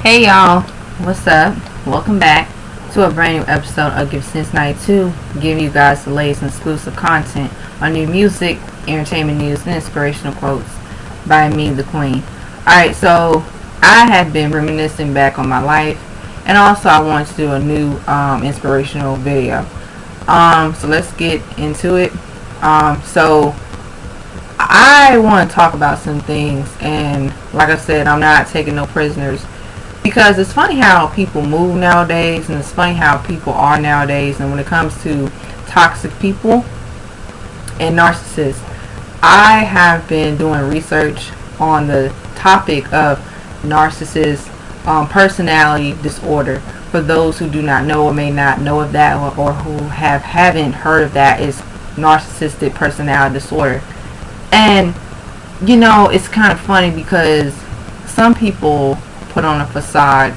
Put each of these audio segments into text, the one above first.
Hey y'all, what's up? Welcome back to a brand new episode of Give Since 92, giving you guys the latest and exclusive content on new music, entertainment news, and inspirational quotes by me, the Queen. Alright, so I have been reminiscing back on my life, and also I wanted to do a new inspirational video. So let's get into it. So I want to talk about some things, and like I said, I'm not taking no prisoners. Because it's funny how people move nowadays, and it's funny how people are nowadays. And when it comes to toxic people and narcissists, I have been doing research on the topic of narcissist personality disorder. For those who do not know or may not know of that, or who haven't heard of that, is narcissistic personality disorder. And it's kind of funny because some people put on a facade,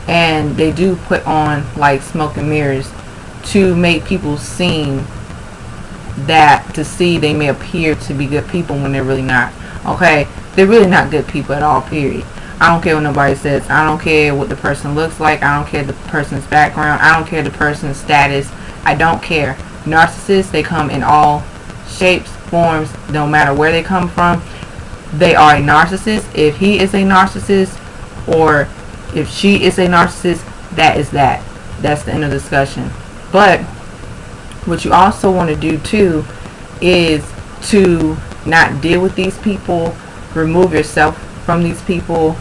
and they do put on like smoke and mirrors to make people seem that to see they may appear to be good people when they're really not. Okay, they're really not good people at all, period. I don't care what nobody says. I don't care what the person looks like. I don't care the person's background. I don't care the person's status. I don't care. Narcissists, they come in all shapes, forms, no matter where they come from. They are a narcissist. If he is a narcissist, or if she is a narcissist, that is that. That's the end of the discussion. But what you also want to do too is to not deal with these people, remove yourself from these people,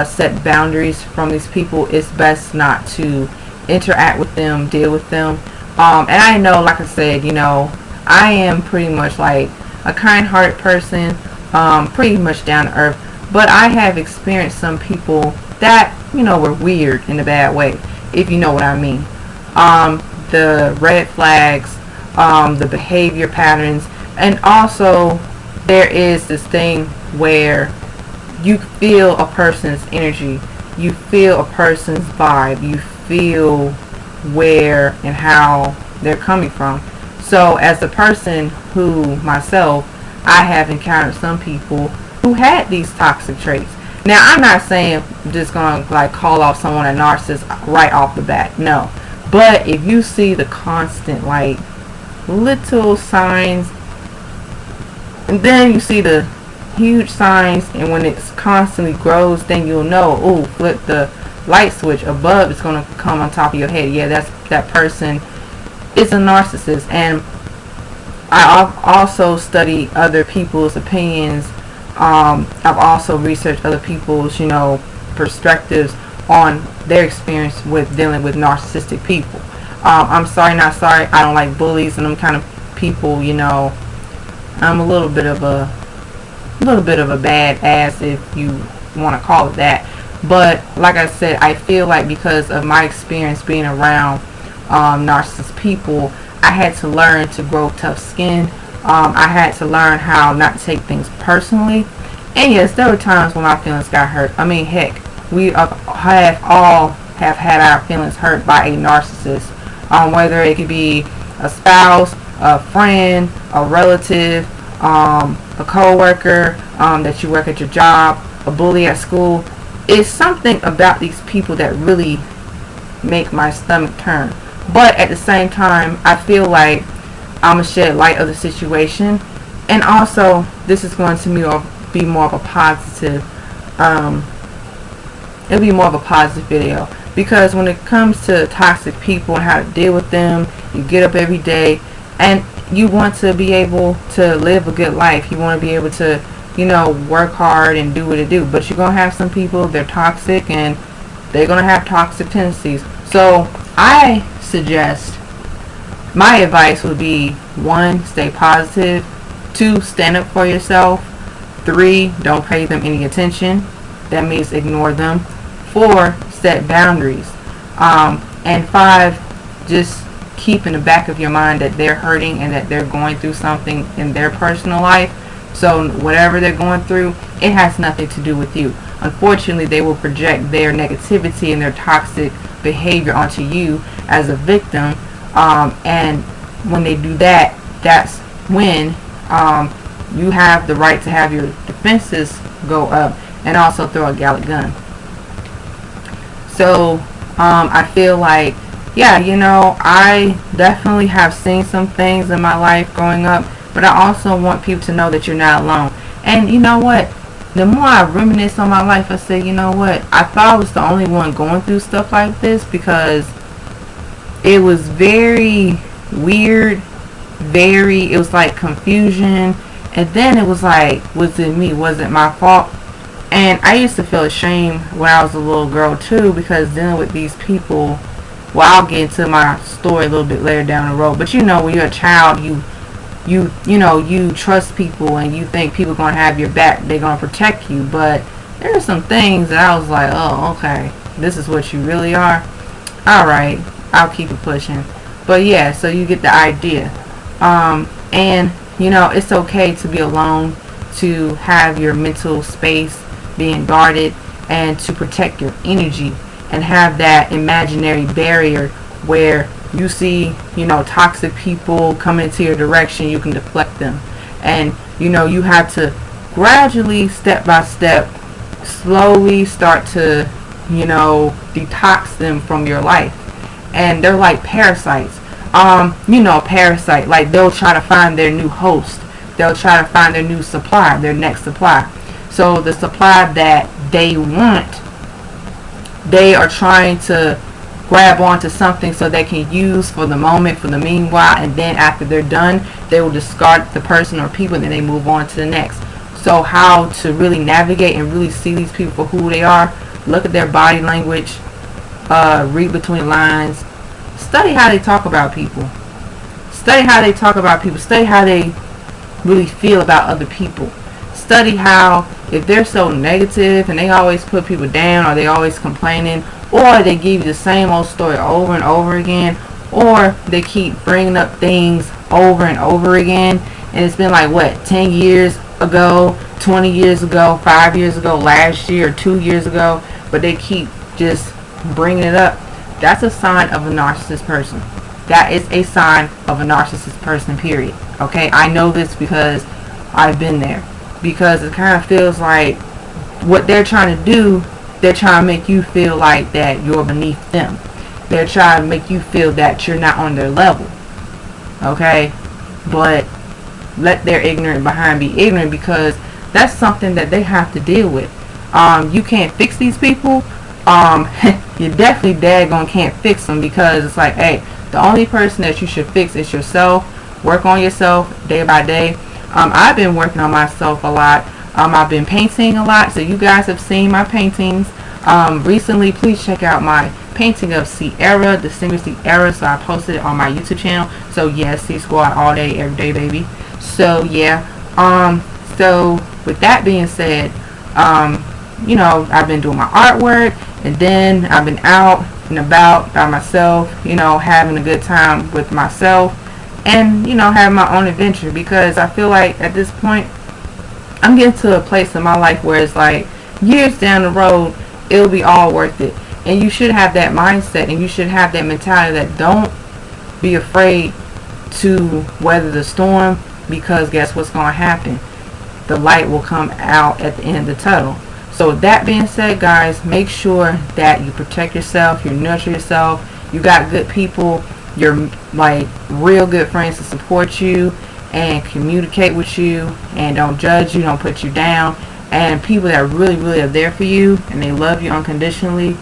set boundaries from these people. It's best not to interact with them, deal with them. And I know, like I said, I am pretty much like a kind-hearted person, pretty much down to earth. But I have experienced some people that, were weird in a bad way, if you know what I mean. The red flags, the behavior patterns, and also there is this thing where you feel a person's energy, you feel a person's vibe, you feel where and how they're coming from. So as a person who, myself, I have encountered some people who had these toxic traits. Now, I'm not saying I'm just going to like call off someone a narcissist right off the bat. No. But if you see the constant like little signs, and then you see the huge signs, and when it constantly grows, then you'll know, oh, flip the light switch, a bulb is going to come on top of your head. Yeah, that person is a narcissist. And I also study other people's opinions. I've also researched other people's, perspectives on their experience with dealing with narcissistic people. I'm sorry, not sorry. I don't like bullies and them kind of people. I'm a little bit of a bad ass, if you want to call it that. But like I said, I feel like because of my experience being around narcissist people, I had to learn to grow tough skin. I had to learn how not to take things personally. And yes, there were times when my feelings got hurt. I mean, heck, we have all have had our feelings hurt by a narcissist. Whether it could be a spouse, a friend, a relative, a co-worker, that you work at your job, a bully at school. It's something about these people that really make my stomach turn. But at the same time, I feel like I'm going to shed light of the situation. And also, this is going to be more of a positive, it'll be more of a positive video. Because when it comes to toxic people and how to deal with them, you get up every day and you want to be able to live a good life. You want to be able to, work hard and do what they do. But you're going to have some people, they're toxic, and they're going to have toxic tendencies. So I suggest, my advice would be: 1, stay positive. 2, stand up for yourself. 3, don't pay them any attention. That means ignore them. 4, set boundaries. And 5, just keep in the back of your mind that they're hurting and that they're going through something in their personal life. So whatever they're going through, it has nothing to do with you. Unfortunately, they will project their negativity and their toxic behavior onto you as a victim. And when they do that, that's when you have the right to have your defenses go up and also throw a Gallic gun. So I feel like, yeah, I definitely have seen some things in my life growing up, but I also want people to know that you're not alone. And you know what? The more I reminisce on my life, I say, you know what? I thought I was the only one going through stuff like this because it was very weird, it was like confusion. And then it was like, was it me? Was it my fault? And I used to feel ashamed when I was a little girl too, because dealing with these people, well, I'll get into my story a little bit later down the road. But when you're a child, you trust people and you think people are going to have your back. They're going to protect you. But there are some things that I was like, oh, okay, this is what you really are. All right, I'll keep it pushing. But yeah, so you get the idea. And it's okay to be alone, to have your mental space being guarded, and to protect your energy, and have that imaginary barrier where you see, toxic people come into your direction, you can deflect them. And, you have to gradually, step by step, slowly start to, detox them from your life. And they're like parasites. Parasite, like they'll try to find their new host. They'll try to find their new supply, their next supply. So the supply that they want, they are trying to grab onto something so they can use for the moment, for the meanwhile, and then after they're done, they will discard the person or people, and then they move on to the next. So how to really navigate and really see these people for who they are, look at their body language, read between the lines, study how they talk about people. Study how they talk about people. Study how they really feel about other people. Study how, if they're so negative and they always put people down, or they always complaining, or they give you the same old story over and over again, or they keep bringing up things over and over again, and it's been like, what, 10 years ago, 20 years ago, 5 years ago, last year, or 2 years ago, but they keep just bringing it up. That's a sign of a narcissist person. That is a sign of a narcissist person, period. Okay, I know this because I've been there. Because it kind of feels like what they're trying to do, they're trying to make you feel like that you're beneath them. They're trying to make you feel that you're not on their level. Okay? But let their ignorant behind be ignorant, because that's something that they have to deal with. You can't fix these people. You definitely daggone can't fix them, because it's like, hey, the only person that you should fix is yourself. Work on yourself day by day. I've been working on myself a lot. I've been painting a lot, so you guys have seen my paintings. Recently, please check out my painting of Sierra, the singer Sierra. So I posted it on my YouTube channel. So yes, C Squad all day, every day, baby. So yeah. So with that being said, I've been doing my artwork, and then I've been out and about by myself, having a good time with myself, and having my own adventure, because I feel like at this point I'm getting to a place in my life where it's like years down the road it'll be all worth it. And you should have that mindset, and you should have that mentality that don't be afraid to weather the storm, because guess what's going to happen? The light will come out at the end of the tunnel. So with that being said, guys, make sure that you protect yourself, you nurture yourself, you got good people, you're like real good friends to support you and communicate with you and don't judge you, don't put you down, and people that really, really are there for you and they love you unconditionally.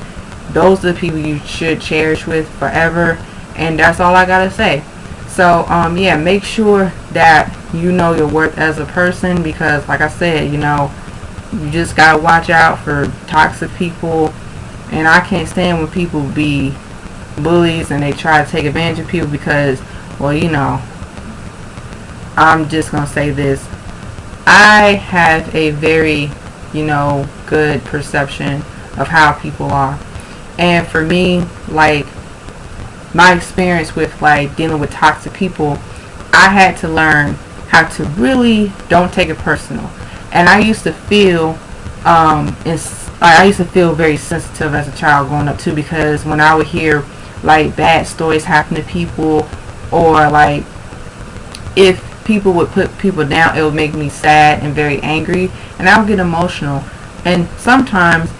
Those are the people you should cherish with forever. And that's all I gotta say. So yeah, make sure that you know your worth as a person, because like I said, you just gotta watch out for toxic people. And I can't stand when people be bullies and they try to take advantage of people, because, well, I'm just gonna say this. I have a very, good perception of how people are. And for me, like, my experience with like dealing with toxic people, I had to learn how to really don't take it personal. And I used to feel very sensitive as a child growing up too, because when I would hear like bad stories happen to people, or like if people would put people down, it would make me sad and very angry, and I would get emotional. And sometimes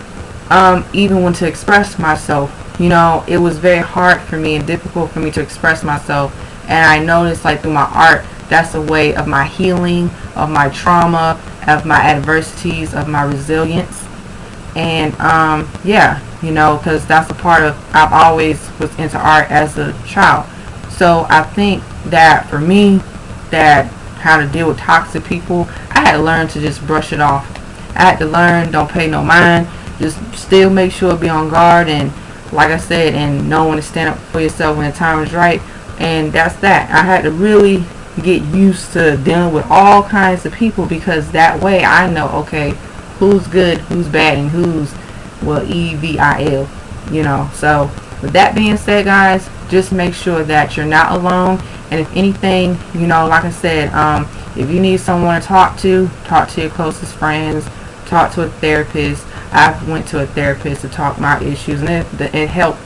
even when to express myself. You know, it was very hard for me and difficult for me to express myself. And I noticed, like, through my art, that's a way of my healing, of my trauma, of my adversities, of my resilience. And yeah, you know, because that's a part of, I've always was into art as a child. So I think that for me, that how to deal with toxic people, I had to learn to just brush it off. I had to learn, don't pay no mind, just still make sure to be on guard, and like I said, and know when to stand up for yourself when the time is right. And that's that. I had to really get used to dealing with all kinds of people, because that way I know, okay, who's good, who's bad, and who's, well, evil, you know. So with that being said, guys, just make sure that you're not alone. And if anything, you know, like I said, if you need someone to talk to your closest friends, talk to a therapist. I went to a therapist to talk my issues, and it helped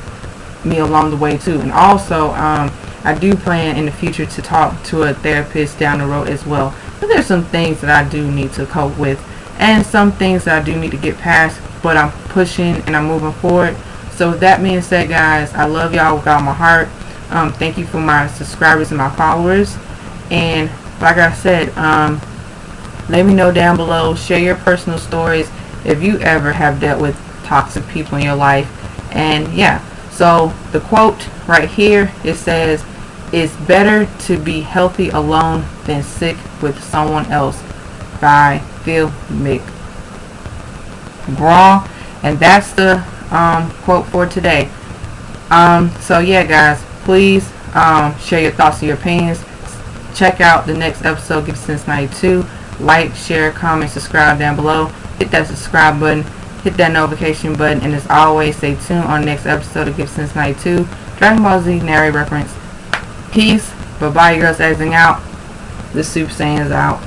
me along the way too. And also, I do plan in the future to talk to a therapist down the road as well. But there's some things that I do need to cope with, and some things that I do need to get past, but I'm pushing and I'm moving forward. So with that being said, guys, I love y'all with all my heart. Thank you for my subscribers and my followers. And like I said, let me know down below. Share your personal stories if you ever have dealt with toxic people in your life. And yeah, so the quote right here, it says, "It's better to be healthy alone than sick with someone else," by Phil McGraw. And that's the quote for today. So yeah, guys, please share your thoughts and your opinions. Check out the next episode, Give Sense 92. Like, share, comment, subscribe down below. Hit that subscribe button, hit that notification button, and as always, stay tuned on the next episode of Give Sense 92, Dragon Ball Z narrative reference. Peace. Bye bye, you girls, exiting out. The Super Saiyan's out.